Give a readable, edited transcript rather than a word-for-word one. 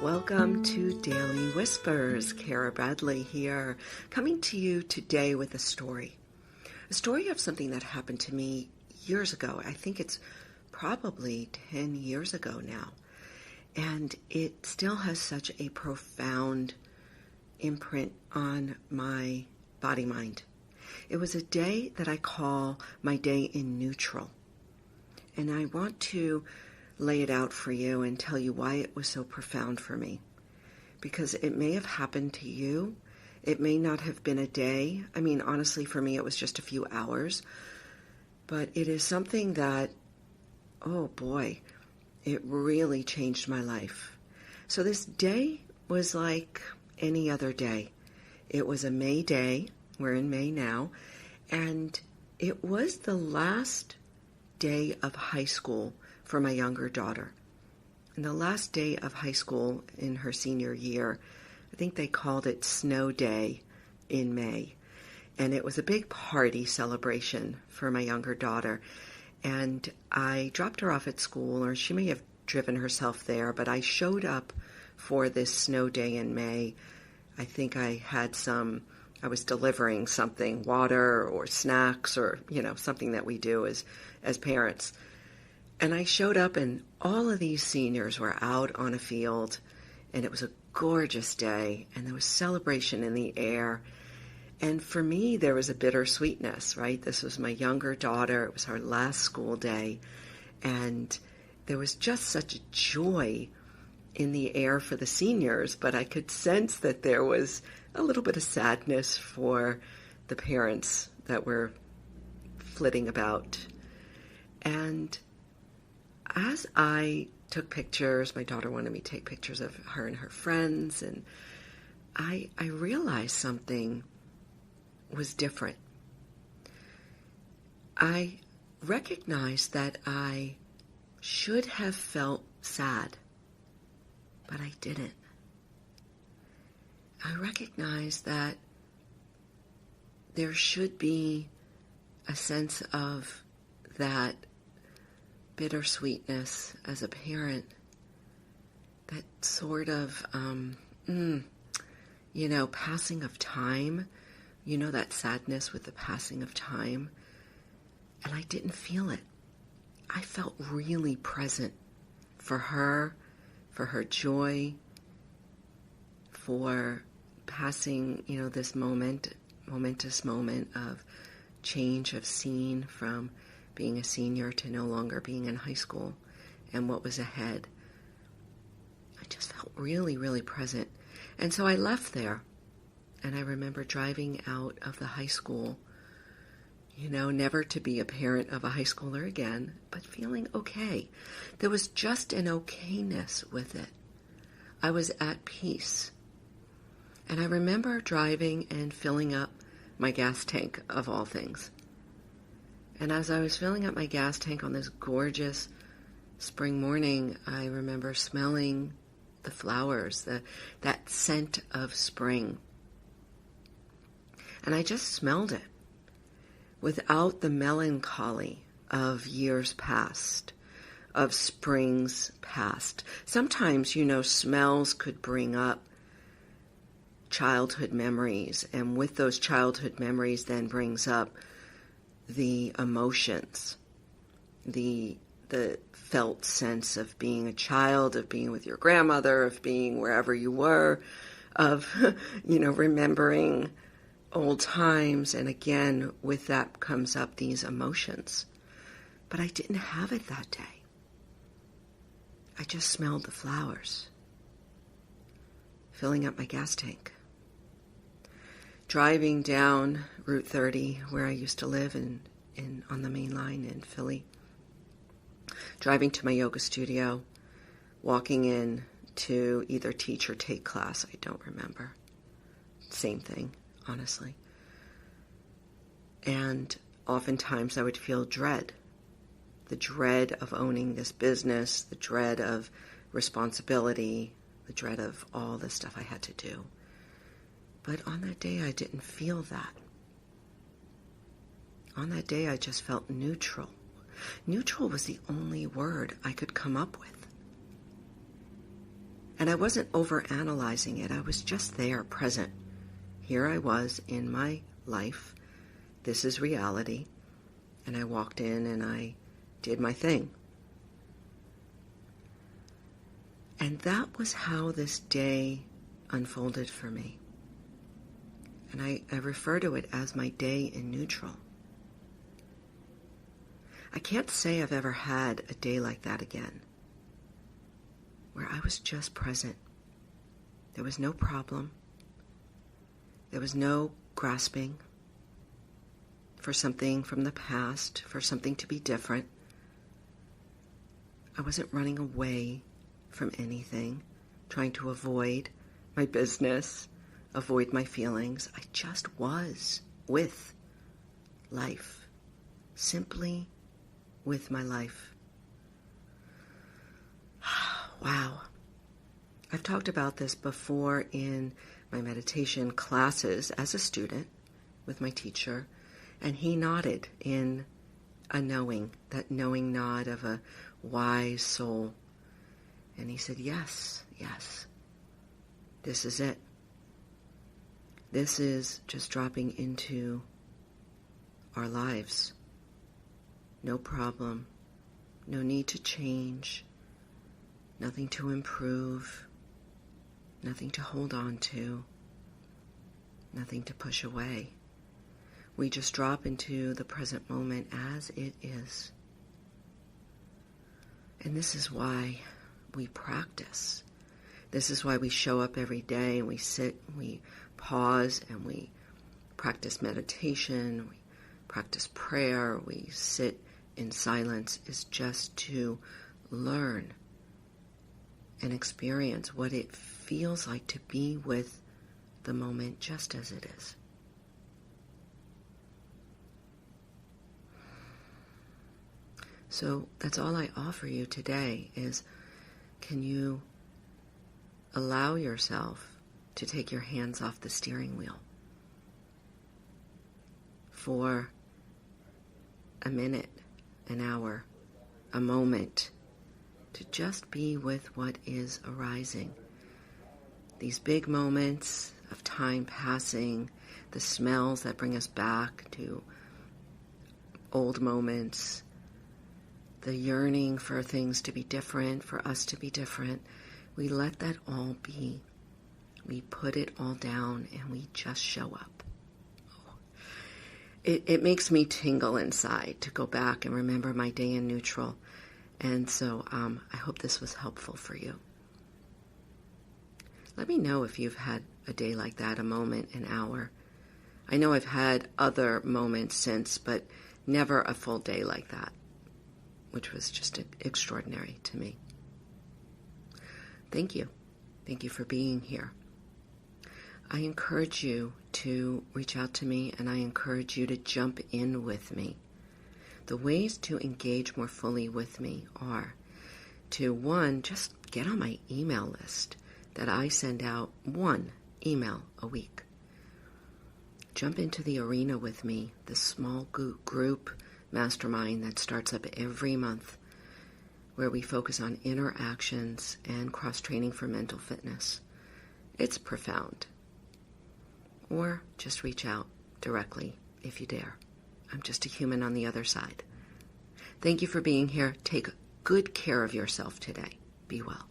Welcome to Daily Whispers. Kara Bradley here, coming to you today with a story of something that happened to me years ago. I think it's probably 10 years ago now, and it still has such a profound imprint on my body-mind. It was a day that I call my day in neutral, and I want to lay it out for you and tell you why it was so profound for me. Because it may have happened to you. It may not have been a day. I mean, honestly, for me, it was just a few hours. But it is something that, oh boy, it really changed my life. So this day was like any other day. It was a May day. We're in May now. And it was the last day of high school for my younger daughter. And the last day of high school in her senior year, I think they called it Snow Day in May. And it was a big party celebration for my younger daughter. And I dropped her off at school, or she may have driven herself there, but I showed up for this snow day in May. I think I was delivering something, water or snacks or, something that we do as parents. And I showed up, and all of these seniors were out on a field, and it was a gorgeous day, and there was celebration in the air. And for me, there was a bittersweetness, right? This was my younger daughter. It was her last school day, and there was just such a joy in the air for the seniors, but I could sense that there was a little bit of sadness for the parents that were flitting about. And as I took pictures, my daughter wanted me to take pictures of her and her friends, and I realized something was different. I recognized that I should have felt sad, but I didn't. I recognized that there should be a sense of that bittersweetness as a parent, that sort of, passing of time, that sadness with the passing of time. And I didn't feel it. I felt really present for her joy, for passing, this momentous moment of change of scene from being a senior to no longer being in high school and what was ahead. I just felt really, really present. And so I left there, and I remember driving out of the high school, never to be a parent of a high schooler again, but feeling okay. There was just an okayness with it. I was at peace. And I remember driving and filling up my gas tank, of all things. And as I was filling up my gas tank on this gorgeous spring morning, I remember smelling the flowers, that scent of spring. And I just smelled it without the melancholy of years past, of springs past. Sometimes, smells could bring up childhood memories, and with those childhood memories then brings up the emotions, the felt sense of being a child, of being with your grandmother, of being wherever you were, of, remembering old times. And again, with that comes up these emotions. But I didn't have it that day. I just smelled the flowers, filling up my gas tank. Driving down Route 30, where I used to live on the main line in Philly. Driving to my yoga studio, walking in to either teach or take class, I don't remember. Same thing, honestly. And oftentimes I would feel dread. The dread of owning this business, the dread of responsibility, the dread of all the stuff I had to do. But on that day, I didn't feel that. On that day, I just felt neutral. Neutral was the only word I could come up with. And I wasn't over-analyzing it. I was just there, present. Here I was in my life. This is reality. And I walked in and I did my thing. And that was how this day unfolded for me. And I refer to it as my day in neutral. I can't say I've ever had a day like that again, where I was just present. There was no problem. There was no grasping for something from the past, for something to be different. I wasn't running away from anything, trying to avoid my business, avoid my feelings. I just was with life, simply with my life. Wow. I've talked about this before in my meditation classes as a student with my teacher, and he nodded in a knowing, that knowing nod of a wise soul. And he said, yes, this is it. This is just dropping into our lives. No problem, no need to change, nothing to improve, nothing to hold on to, nothing to push away. We just drop into the present moment as it is. And this is why we practice. This is why we show up every day and we sit, we pause, and we practice meditation, we practice prayer, we sit in silence, is just to learn and experience what it feels like to be with the moment just as it is. So that's all I offer you today is, can you allow yourself to take your hands off the steering wheel for a minute, an hour, a moment, to just be with what is arising. These big moments of time passing, the smells that bring us back to old moments, the yearning for things to be different, for us to be different, we let that all be. We put it all down and we just show up. It makes me tingle inside to go back and remember my day in neutral. And so I hope this was helpful for you. Let me know if you've had a day like that, a moment, an hour. I know I've had other moments since, but never a full day like that, which was just extraordinary to me. Thank you. Thank you for being here. I encourage you to reach out to me, and I encourage you to jump in with me. The ways to engage more fully with me are to, one, just get on my email list that I send out one email a week. Jump into the arena with me, the small group mastermind that starts up every month, where we focus on inner actions and cross-training for mental fitness. It's profound. Or just reach out directly if you dare. I'm just a human on the other side. Thank you for being here. Take good care of yourself today. Be well.